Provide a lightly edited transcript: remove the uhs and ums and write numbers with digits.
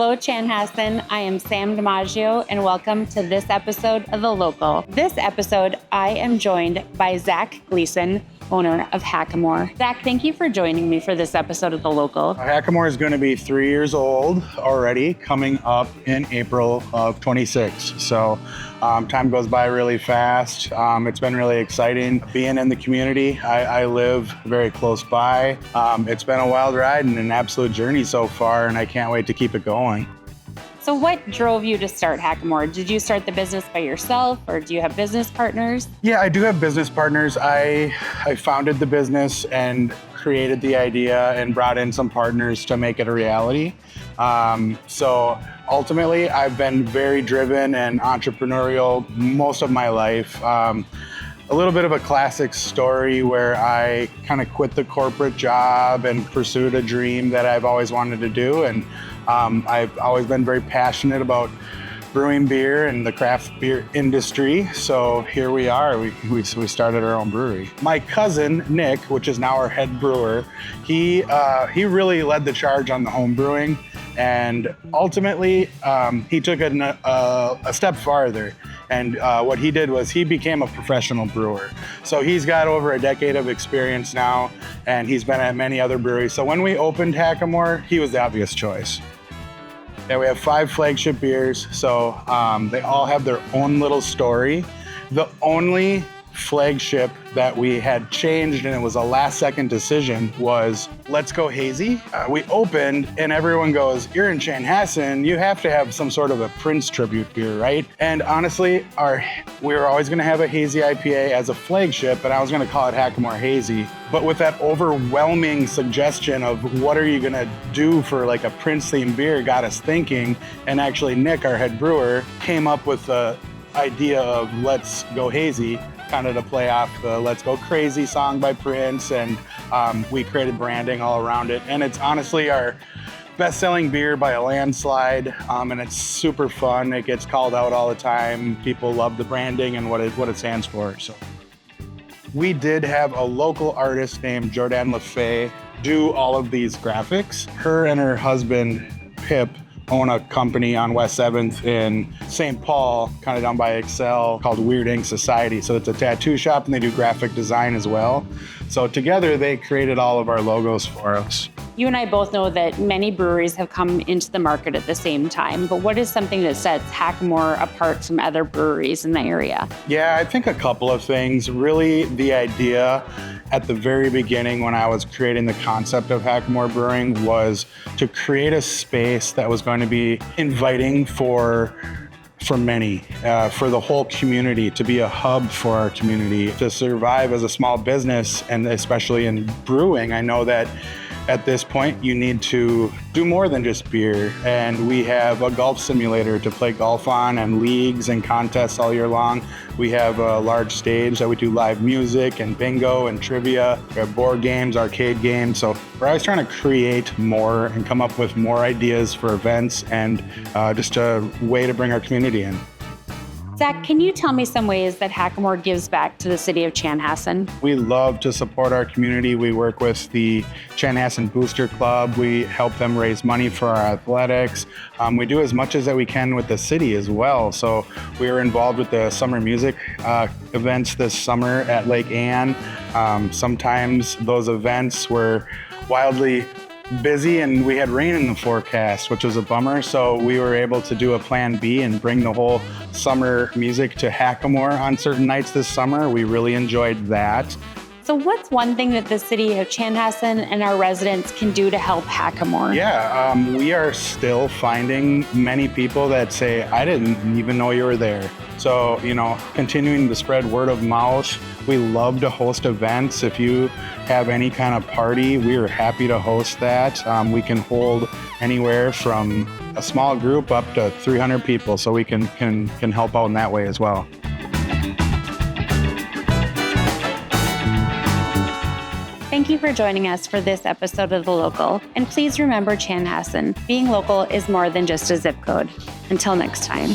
Hello, Chanhassen. I am Sam DiMaggio, and welcome to this episode of The Local. This episode, I am joined by Zac Gleason, owner of Hackamore. Zac, thank you for joining me for this episode of The Local. Hackamore is going to be 3 years old already, coming up in April of 26. So time goes by really fast. It's been really exciting being in the community. I live very close by. It's been a wild ride and an absolute journey so far, and I can't wait to keep it going. So what drove you to start Hackamore? Did you start the business by yourself, or do you have business partners? Yeah, I do have business partners. I founded the business and created the idea and brought in some partners to make it a reality. So ultimately, I've been very driven and entrepreneurial most of my life. A little bit of a classic story where I kind of quit the corporate job and pursued a dream that I've always wanted to do. And I've always been very passionate about brewing beer and the craft beer industry. So here we are, we started our own brewery. My cousin, Nick, which is now our head brewer, he really led the charge on the home brewing. And ultimately, he took it a step farther. And what he did was he became a professional brewer. So he's got over a decade of experience now, and he's been at many other breweries. So when we opened Hackamore, he was the obvious choice. Yeah, we have 5 flagship beers, so they all have their own little story. The only flagship that we had changed, and it was a last-second decision, was let's go hazy. We opened, and everyone goes, "You're in Chanhassen, you have to have some sort of a Prince tribute beer, right?" And honestly, we were always going to have a hazy IPA as a flagship, and I was going to call it Hackamore Hazy. But with that overwhelming suggestion of what are you going to do for like a Prince-themed beer got us thinking, and actually Nick, our head brewer, came up with the idea of let's go hazy, kind of to play off the Let's Go Crazy song by Prince, and we created branding all around it. And it's honestly our best-selling beer by a landslide, and it's super fun. It gets called out all the time. People love the branding and what it stands for. So we did have a local artist named Jordan LaFay do all of these graphics. Her and her husband, Pip, own a company on West 7th in St. Paul, kind of down by Excel, called Weird Ink Society. So it's a tattoo shop, and they do graphic design as well. So together, they created all of our logos for us. You and I both know that many breweries have come into the market at the same time, but what is something that sets Hackamore apart from other breweries in the area? Yeah, I think a couple of things. Really, the idea at the very beginning when I was creating the concept of Hackamore Brewing was to create a space that was going to be inviting for many, for the whole community, to be a hub for our community, to survive as a small business, and especially in brewing. I know that at this point, you need to do more than just beer. And we have a golf simulator to play golf on, and leagues and contests all year long. We have a large stage that we do live music and bingo and trivia. We have board games, arcade games. So we're always trying to create more and come up with more ideas for events and just a way to bring our community in. Zac, can you tell me some ways that Hackamore gives back to the city of Chanhassen? We love to support our community. We work with the Chanhassen Booster Club. We help them raise money for our athletics. We do as much as that we can with the city as well. So we were involved with the summer music events this summer at Lake Anne. Sometimes those events were wildly busy, and we had rain in the forecast, which was a bummer. So we were able to do a plan B and bring the whole summer music to Hackamore on certain nights this summer. We really enjoyed that. So what's one thing that the city of Chanhassen and our residents can do to help Hackamore? Yeah, we are still finding many people that say, I didn't even know you were there. So, continuing to spread word of mouth. We love to host events. If you have any kind of party, we are happy to host that. We can hold anywhere from a small group up to 300 people, so we can help out in that way as well. Thank you for joining us for this episode of The Local. And please remember, Chanhassen, being local is more than just a zip code. Until next time.